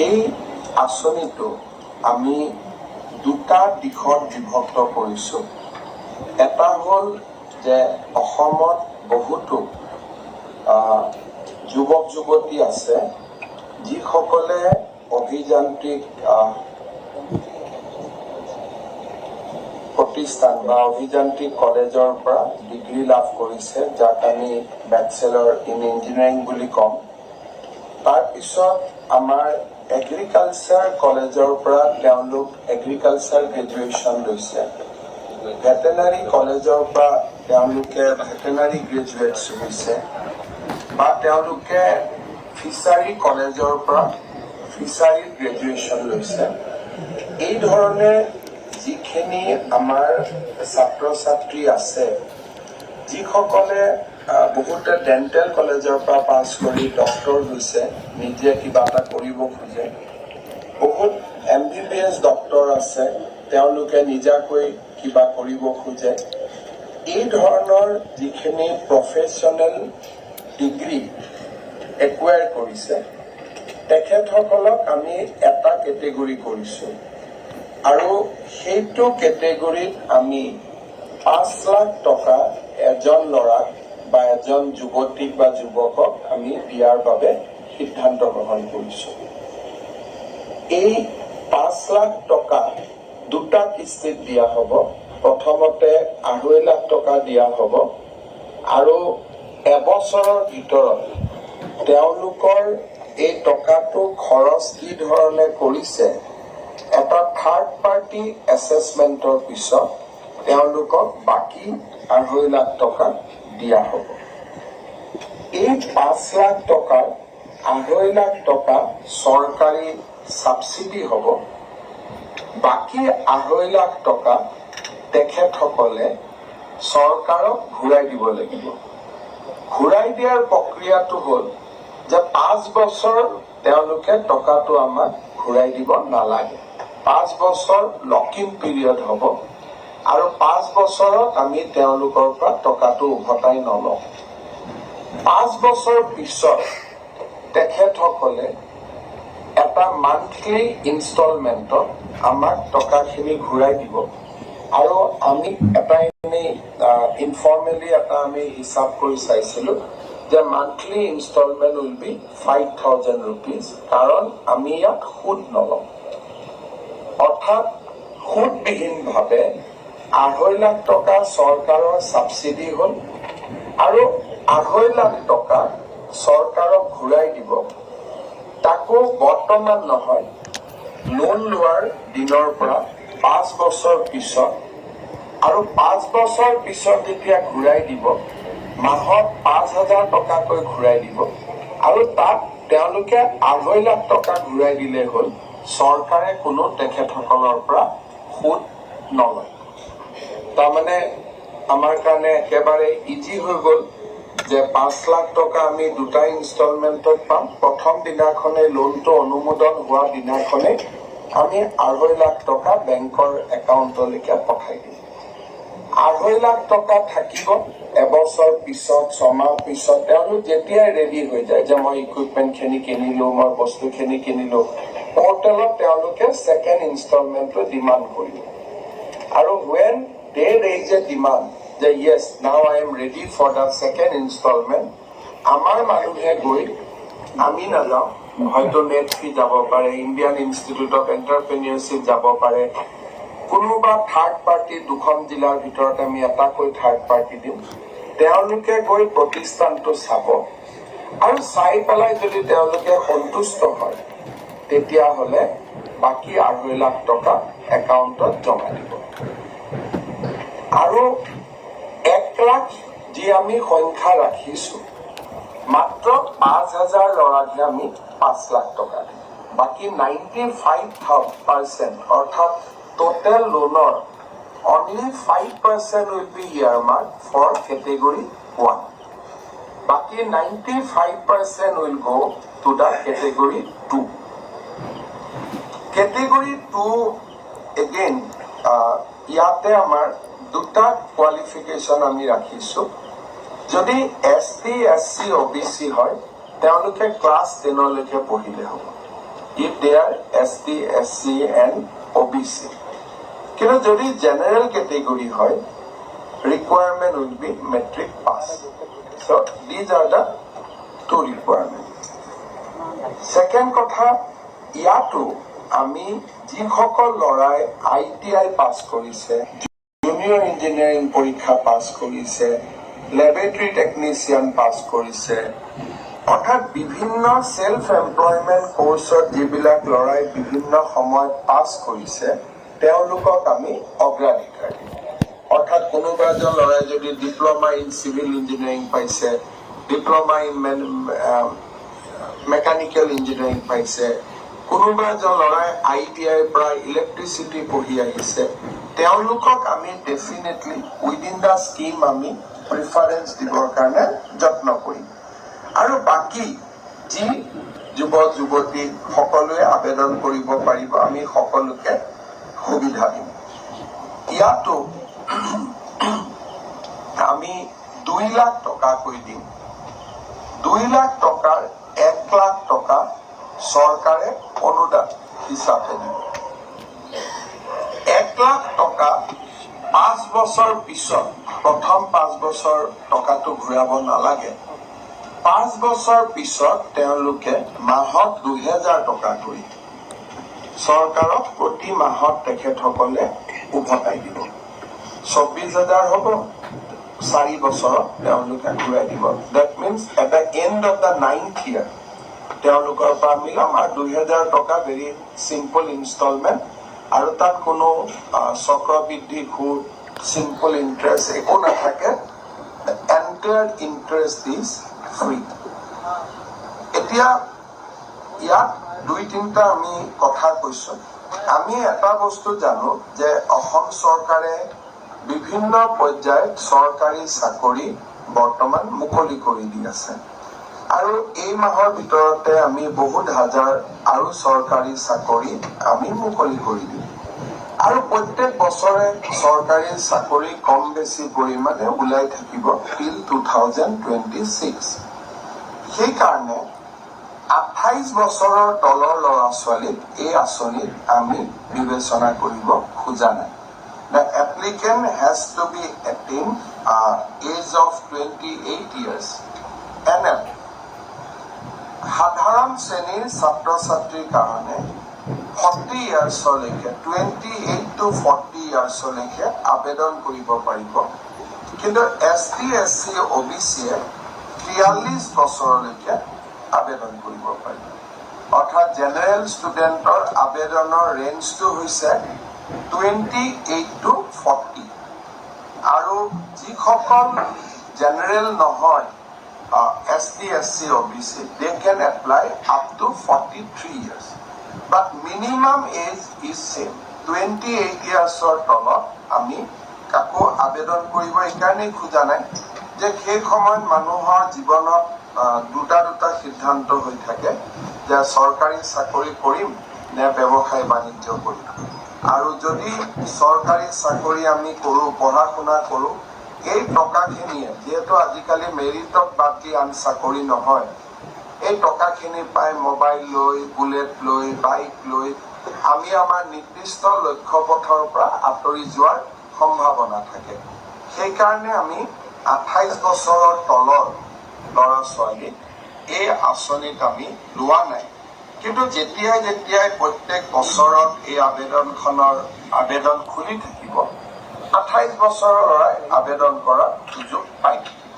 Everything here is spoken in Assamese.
এই আঁচনিটো আমি দুটা দিশত বিভক্ত কৰিছোঁ। এটা হ'ল যে অসমত বহুতো যুৱক যুৱতী আছে যিসকলে অভিযান্ত্ৰিক প্ৰতিষ্ঠান বা অভিযান্ত্ৰিক কলেজৰ পৰা ডিগ্ৰী লাভ কৰিছে, যাক আমি বেচেলৰ ইন ইঞ্জিনিয়াৰিং বুলি ক'ম। তাৰপিছত আমাৰ এগ্ৰিকালচাৰ কলেজৰ পৰা তেওঁলোক এগ্ৰিকালচাৰ গ্ৰেজুৱেশ্যন লৈছে। ভেটেনাৰী কলেজৰ পৰা তেওঁলোকে ভেটেনাৰী গ্ৰেজুৱেটছ হৈছে, বা তেওঁলোকে ফিচাৰী কলেজৰ পৰা ফিচাৰী গ্ৰেজুৱেশ্যন লৈছে। এই ধৰণে যিখিনি আমাৰ ছাত্ৰ ছাত্ৰী আছে, যিসকলে বহুতে ডেণ্টেল কলেজৰ পৰা পাছ কৰি ডক্টৰ হৈছে, নিজে কিবা এটা কৰিব খোজে। বহুত MBBS ডক্টৰ আছে, তেওঁলোকে নিজাকৈ কিবা কৰিব খোজে। এই ধৰণৰ যিখিনি প্ৰফেশ্যনেল ডিগ্ৰী একুৱায়াৰ কৰিছে, তেখেতসকলক আমি এটা কেটেগৰী কৰিছোঁ, আৰু সেইটো কেটেগৰীত আমি 5 লাখ টকা এজন ল'ৰাক বা এজন যুৱতীক বা যুৱকক আমি দিয়াৰ বাবে সিদ্ধান্ত গ্ৰহণ কৰিছোঁ। এই 5 লাখ টকা দুটা কিস্তিত দিয়া হ'ব। প্ৰথমতে 2.5 লাখ টকা দিয়া হ'ব, আৰু এবছৰৰ ভিতৰত তেওঁলোকৰ এই টকাটো খৰচ কি ধৰণে কৰিছে, এটা থাৰ্ড পাৰ্টি এছেছমেণ্টৰ পিছত তেওঁলোকক বাকী 2.5 লাখ টকা দিয়া হ'ব। এই 5 লাখ টকাৰ 2.5 লাখ টকা চৰকাৰী ছাবচিডি হ'ব। বাকী 2.5 লাখ টকা তেখেতসকলে চৰকাৰক ঘূৰাই দিব লাগিব। ঘূৰাই দিয়াৰ প্ৰক্ৰিয়াটো হ'ল যে 5 বছৰ তেওঁলোকে টকাটো আমাক ঘূৰাই দিব নালাগে। 5 বছৰ লক-ইন পিৰিয়ড হ'ব, আৰু 5 বছৰত আমি তেওঁলোকৰ পৰা টকাটো উভতাই নলওঁ। 5 বছৰ পিছত তেখেতসকলে এটা মান্থলি ইনষ্টলমেণ্টত আমাক টকাখিনি ঘূৰাই দিব, আৰু আমি এটা এনেই ইনফৰ্মেলি এটা আমি হিচাপ কৰি চাইছিলোঁ যে monthly installment will be 5,000 rupees, কাৰণ আমি ইয়াত সুদ নলওঁ। অৰ্থাৎ সুদবিহীনভাৱে 2.5 লাখ টকা চৰকাৰৰ ছাবচিডি হ'ল, আৰু 2.5 লাখ টকা চৰকাৰক ঘূৰাই দিব। তাকো বৰ্তমান নহয়, লোন লোৱাৰ দিনৰ পৰা 5 বছৰ পিছত, আৰু 5 বছৰ পিছত যেতিয়া ঘূৰাই দিব, মাহত 5,000 টকাকৈ ঘূৰাই দিব, আৰু তাত তেওঁলোকে 2.5 লাখ টকা ঘূৰাই দিলে হ'ল। চৰকাৰে কোনো তেখেতসকলৰ পৰা সুদ নলয়। তাৰমানে আমাৰ কাৰণে একেবাৰে ইজি হৈ গ'ল যে 5 লাখ টকা আমি দুটা ইনষ্টলমেণ্টত পাম। প্ৰথম দিনাখনে লোনটো অনুমোদন হোৱা দিনাখনে আমি 2.5 লাখ টকা বেংকৰ একাউণ্টলৈকে পঠাই দিম। 2.5 লাখ টকা থাকিব। এবছৰ পিছত, 6 মাহ পিছত তেওঁলোক যেতিয়াই ৰেডি হৈ যায় যে মই ইকুইপমেণ্টখিনি কিনিলোঁ, মই বস্তুখিনি কিনিলোঁ, পৰ্টেলত তেওঁলোকে ছেকেণ্ড ইনষ্টলমেণ্টটো ডিমাণ্ড কৰিব। আৰু when they raise a demand যে yes now I am ready for the second instalment, আমাৰ মানুহে গৈ, আমি নাযাওঁ, হয়তো নেটফি যাব পাৰে, ইণ্ডিয়ান ইনষ্টিটিউট অফ এণ্টাৰপ্ৰেনিয়ৰশ্বিপ যাব পাৰে, কোনোবা থাৰ্ড পাৰ্টি 2খন জিলাৰ ভিতৰত আমি এটাকৈ থাৰ্ড পাৰ্টি দিম। তেওঁলোকে গৈ প্ৰতিষ্ঠানটো চাব, আৰু চাই পেলাই যদি তেওঁলোকে সন্তুষ্ট হয়, তেতিয়াহ'লে বাকী 2.5 লাখ টকা একাউণ্টত জমা দিব। আৰু 1 লাখ যি আমি সংখ্যা ৰাখিছোঁ, মাত্ৰ 5,000 ল'ৰাকহে আমি 5 লাখ টকা দিম। বাকী 95% অৰ্থাৎ টোটেল লোনৰ only 5% will be earmarked for category 1. বাকী 95% will go to the category 2. Category 2 again ইয়াতে আমাৰ দুটা কোৱালিফিকেশ্যন আমি ৰাখিছোঁ। যদি ST, SC, OBC হয়, তেওঁলোকে ক্লাছ 10লৈকে পঢ়িলে হ'ব। if they are ST, SC and OBC. কিন্তু যদি জেনারেল ক্যাটেগরি হয়, requirement will be metric pass. So these are the two requirements. Second কথা, ইয়াতো আমি যিসকল লৰাই ITI পাছ কৰিছে, জুনিয়ৰ ইঞ্জিনিয়াৰিং পৰীক্ষা পাছ কৰিছে, লেবৰেটৰী টেকনিচিয়ান পাছ কৰিছে, অৰ্থাৎ বিভিন্ন সেলফ এমপ্লয়মেন্ট কোৰ্সত যিবিলাক লৰাই বিভিন্ন সময়ত পাছ কৰিছে, তেওঁলোকক আমি অগ্ৰাধিকাৰ দিম। অৰ্থাৎ কোনোবা এজন লৰাই যদি ডিপ্লোমা ইন সিভিল ইঞ্জিনিয়াৰিং পাইছে, ডিপ্লোমা ইন মেকানিক্যাল ইঞ্জিনিয়াৰিং পাইছে, কোনোবা এজন লৰাই ITI পৰা ইলেক্ট্ৰিচিটি পঢ়ি আহিছে, তেওঁলোকক আমি ডেফিনেটলি উইদিন দ্য স্কিম আমি প্ৰিফাৰেন্স দিবৰ কাৰণে যত্ন কৰিম। আৰু বাকি যি যুৱক যুৱতী সকলোৱে আবেদন কৰিব পাৰিব, আমি সকলোকে সুবিধা দিম। ইয়াতো আমি 2 লাখ টকাকৈ দিম। 2 লাখ টকাৰ 1 লাখ টকা চৰকাৰে অনুদান হিচাপে দিব। 1 লাখ টকা 5 বছৰ পিছত, প্ৰথম 5 বছৰ টকাটো ঘূৰাব নালাগে। 5 বছৰ পিছত তেওঁলোকে মাহত 2000 টকা কৰি চৰকাৰক প্ৰতি মাহত তেখেতসকলে উভতাই দিব। 24,000 হ'ব, 4 বছৰত তেওঁলোকে ঘূৰাই দিব। That means at the end of the 9th year তেওঁলোকৰ পৰা আমি ল'ম আৰু 2000 টকা ভেৰি চিম্পল ইনষ্টলমেণ্ট, আৰু তাত কোনো চক্ৰবৃদ্ধি সুদ, চিম্পল ইণ্টাৰেষ্ট একো নাথাকে। Entire interest is free. এতিয়া ইয়াত 2-3টা আমি কথা কৈছো। আমি এটা বস্তু জানো যে অসম চৰকাৰে বিভিন্ন পৰ্যায়ত চৰকাৰী চাকৰি বৰ্তমান মুকলি কৰি দি আছে, আৰু এই মাহৰ ভিতৰতে আমি বহুত হাজাৰ আৰু চৰকাৰী চাকৰি আমি মুকলি কৰি দিম। আৰু প্ৰত্যেক বছৰে চৰকাৰী চাকৰি কম বেছি পৰিমাণে ওলাই থাকিব till 2026। সেইকাৰণে 28 বছৰৰ তলৰ ল'ৰা ছোৱালীক এই আঁচনিত আমি বিবেচনা কৰিব খোজা নাই। The applicant has to be attained age of 28 years and সাধাৰণ শ্ৰেণীৰ ছাত্ৰ ছাত্ৰীৰ কাৰণে 40 ইয়াৰ্ছলৈকে 28 to 40 ইয়াৰ্ছলৈকে আবেদন কৰিব পাৰিব। কিন্তু ST, SC, OBC 43 বছৰলৈকে আবেদন কৰিব পাৰিব। অৰ্থাৎ জেনেৰেল ষ্টুডেণ্টৰ আবেদনৰ ৰেঞ্জটো হৈছে 28 to 40, আৰু যিসকল জেনেৰেল নহয় ST, SC, OBC, they can apply up to 43 years. But minimum age is same. 28 yearsৰ তলত আমি কাকো আবেদন কৰিব এইকাৰণেই খোজা নাই যে সেই সময়ত মানুহৰ জীৱনত দুটা সিদ্ধান্ত হৈ থাকে যে চৰকাৰী চাকৰি কৰিম নে ব্যৱসায় বাণিজ্য কৰিম। আৰু যদি চৰকাৰী চাকৰি আমি কৰোঁ, পঢ়া শুনা কৰোঁ, এই টকাখিনিয়ে যেহেতু আজিকালি মেৰিটক বাদ দি আন চাকৰি নহয়, এই টকাখিনি পাই মোবাইল লৈ, বুলেট লৈ, বাইক লৈ আমি আমাৰ নিৰ্দিষ্ট লক্ষ্যপথৰ পৰা আঁতৰি যোৱাৰ সম্ভাৱনা থাকে। সেইকাৰণে আমি 28 বছৰৰ তলৰ ল'ৰা ছোৱালীক এই আঁচনিত আমি লোৱা নাই। কিন্তু যেতিয়াই প্ৰত্যেক বছৰত এই আবেদন খুলি থাকিব, 28 বছৰৰ ল'ৰাই আবেদন কৰাৰ সুযোগ পাই থাকিব।